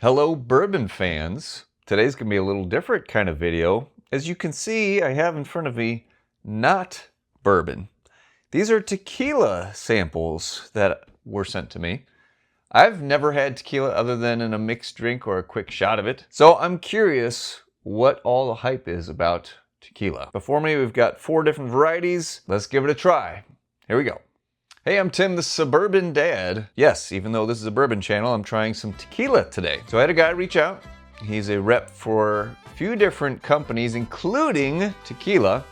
Hello bourbon fans. Today's gonna be a little different kind of video. As you can see, I have in front of me not bourbon. These are tequila samples that were sent to me. I've never had tequila other than in a mixed drink or a quick shot of it. So I'm curious what all the hype is about tequila. Before me, we've got 4 different varieties. Let's give it a try. Here we go. Hey, I'm Tim, the Suburban Dad. Yes, even though this is a bourbon channel, I'm trying some tequila today. So I had a guy reach out. He's a rep for a few different companies, including tequila.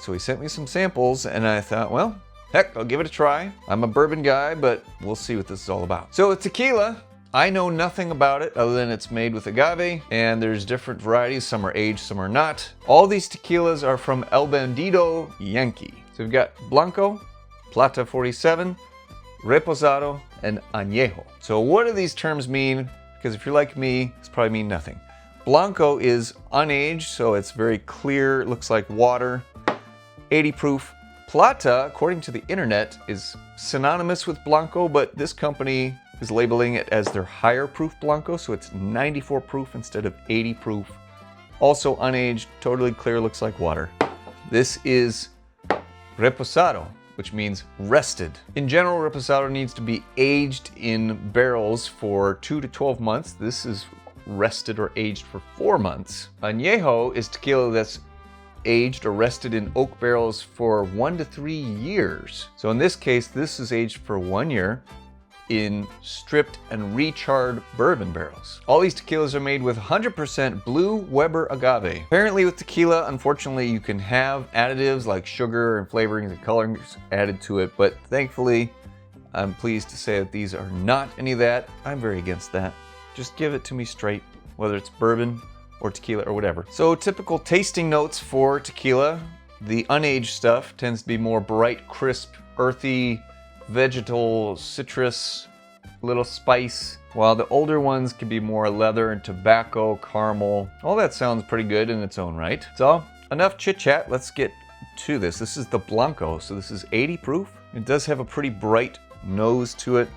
So he sent me some samples and I thought, well, heck, I'll give it a try. I'm a bourbon guy, but we'll see what this is all about. So with tequila, I know nothing about it other than it's made with agave, and there's different varieties. Some are aged, some are not. All these tequilas are from El Bandido Yankee. So we've got Blanco, Plata 47, Reposado, and Añejo. So what do these terms mean? Because if you're like me, this probably mean nothing. Blanco is unaged, so it's very clear, it looks like water, 80 proof. Plata, according to the internet, is synonymous with Blanco, but this company is labeling it as their higher proof Blanco, so it's 94 proof instead of 80 proof. Also unaged, totally clear, looks like water. This is Reposado, which means rested. In general, Reposado needs to be aged in barrels for 2 to 12 months. This is rested or aged for 4 months. Añejo is tequila that's aged or rested in oak barrels for 1 to 3 years. So in this case, this is aged for 1 year in stripped and recharred bourbon barrels. All these tequilas are made with 100% Blue Weber agave. Apparently with tequila, unfortunately, you can have additives like sugar and flavorings and colorings added to it, but thankfully, I'm pleased to say that these are not any of that. I'm very against that. Just give it to me straight, whether it's bourbon or tequila or whatever. So typical tasting notes for tequila, the unaged stuff tends to be more bright, crisp, earthy, vegetal, citrus, little spice, while the older ones can be more leather and tobacco, caramel. All that sounds pretty good in its own right. So enough chit chat, let's get to this. This is the Blanco, so this is 80 proof. It does have a pretty bright nose to it.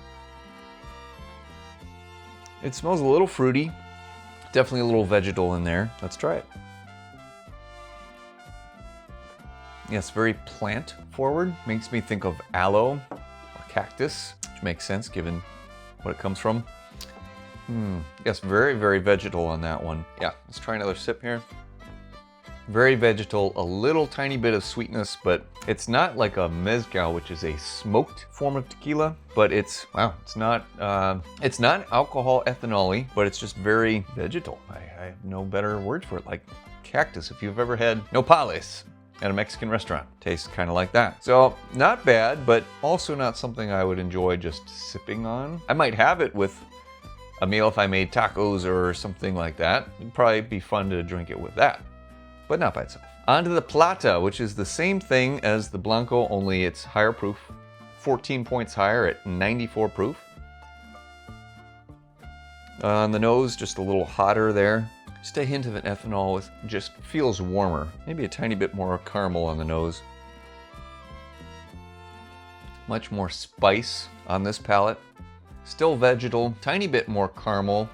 It smells a little fruity, definitely a little vegetal in there. Let's try it. Yes, very plant forward. Makes me think of aloe or cactus, which makes sense given what it comes from. Yes, very, very vegetal on that one. Yeah, let's try another sip here. Very vegetal, a little tiny bit of sweetness, but it's not like a mezcal, which is a smoked form of tequila, but it's, wow, it's not alcohol ethanol-y, but it's just very vegetal. I have no better word for it, like cactus. If you've ever had nopales at a Mexican restaurant, tastes kind of like that. So not bad, but also not something I would enjoy just sipping on. I might have it with a meal if I made tacos or something like that. It'd probably be fun to drink it with that, but not by itself. On to the Plata, which is the same thing as the Blanco, only it's higher proof, 14 points higher at 94 proof. On the nose, just a little hotter there. Just a hint of an ethanol with just feels warmer. Maybe a tiny bit more caramel on the nose. Much more spice on this palate. Still vegetal, tiny bit more caramel,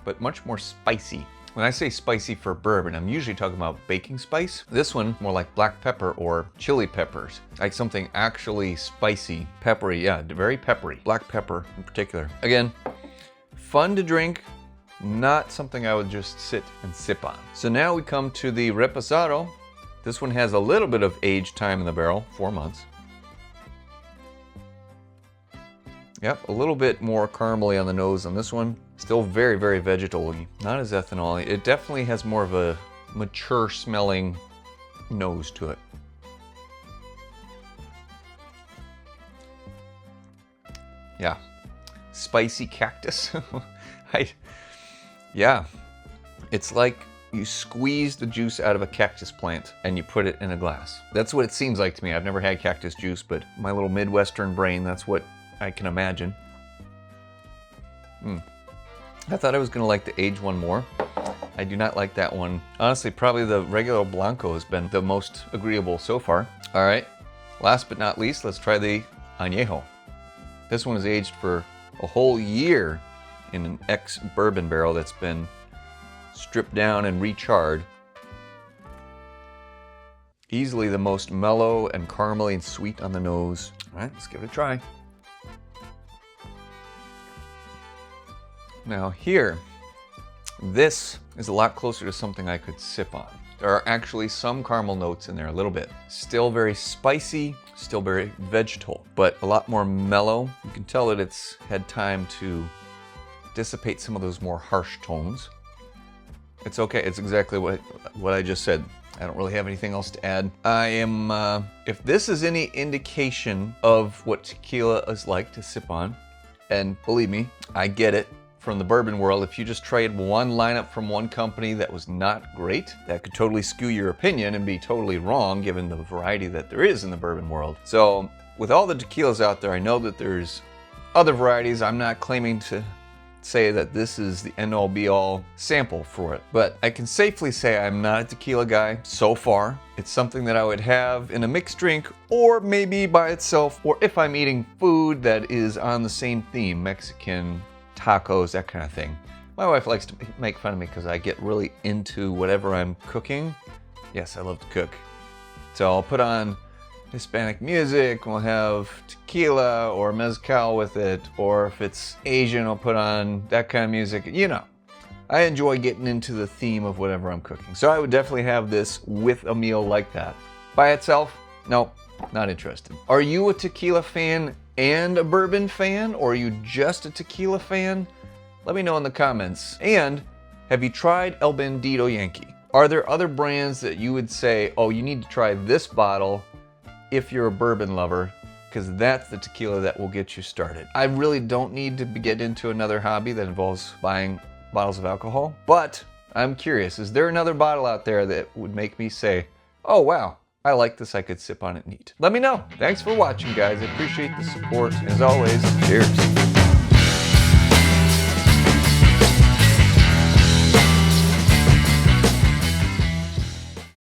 but much more spicy. When I say spicy for bourbon, I'm usually talking about baking spice. This one, more like black pepper or chili peppers. Like something actually spicy, peppery, yeah, very peppery. Black pepper in particular. Again, fun to drink. Not something I would just sit and sip on. So now we come to the Reposado. This one has a little bit of age time in the barrel, 4 months. Yep, a little bit more caramely on the nose on this one. Still very, very vegetal-y. Not as ethanol-y. It definitely has more of a mature smelling nose to it. Yeah, spicy cactus. Yeah, it's like you squeeze the juice out of a cactus plant and you put it in a glass. That's what it seems like to me. I've never had cactus juice, but my little Midwestern brain, that's what I can imagine. I thought I was gonna like the aged one more. I do not like that one. Honestly, probably the regular Blanco has been the most agreeable so far. All right, last but not least, let's try the Añejo. This one is aged for a whole year in an ex-bourbon barrel that's been stripped down and recharred. Easily the most mellow and caramely and sweet on the nose. All right, let's give it a try. Now here, this is a lot closer to something I could sip on. There are actually some caramel notes in there, a little bit. Still very spicy, still very vegetal, but a lot more mellow. You can tell that it's had time to dissipate some of those more harsh tones. It's okay, it's exactly what I just said. I don't really have anything else to add. If this is any indication of what tequila is like to sip on, and believe me, I get it from the bourbon world, if you just trade one lineup from one company that was not great, that could totally skew your opinion and be totally wrong given the variety that there is in the bourbon world. So with all the tequilas out there, I know that there's other varieties. I'm not claiming to say that this is the end-all be-all sample for it, but I can safely say I'm not a tequila guy so far. It's something that I would have in a mixed drink, or maybe by itself, or if I'm eating food that is on the same theme, Mexican, tacos, that kind of thing. My wife likes to make fun of me because I get really into whatever I'm cooking. Yes, I love to cook. So I'll put on Hispanic music, we'll have tequila or mezcal with it, or if it's Asian, I'll put on that kind of music. You know, I enjoy getting into the theme of whatever I'm cooking. So I would definitely have this with a meal like that. By itself, no, not interested. Are you a tequila fan and a bourbon fan, or are you just a tequila fan? Let me know in the comments. And have you tried El Bandito Yankee? Are there other brands that you would say, oh, you need to try this bottle if you're a bourbon lover, because that's the tequila that will get you started? I really don't need to get into another hobby that involves buying bottles of alcohol, but I'm curious, is there another bottle out there that would make me say, oh wow, I like this, I could sip on it neat? Let me know. Thanks for watching, guys. I appreciate the support. As always, cheers.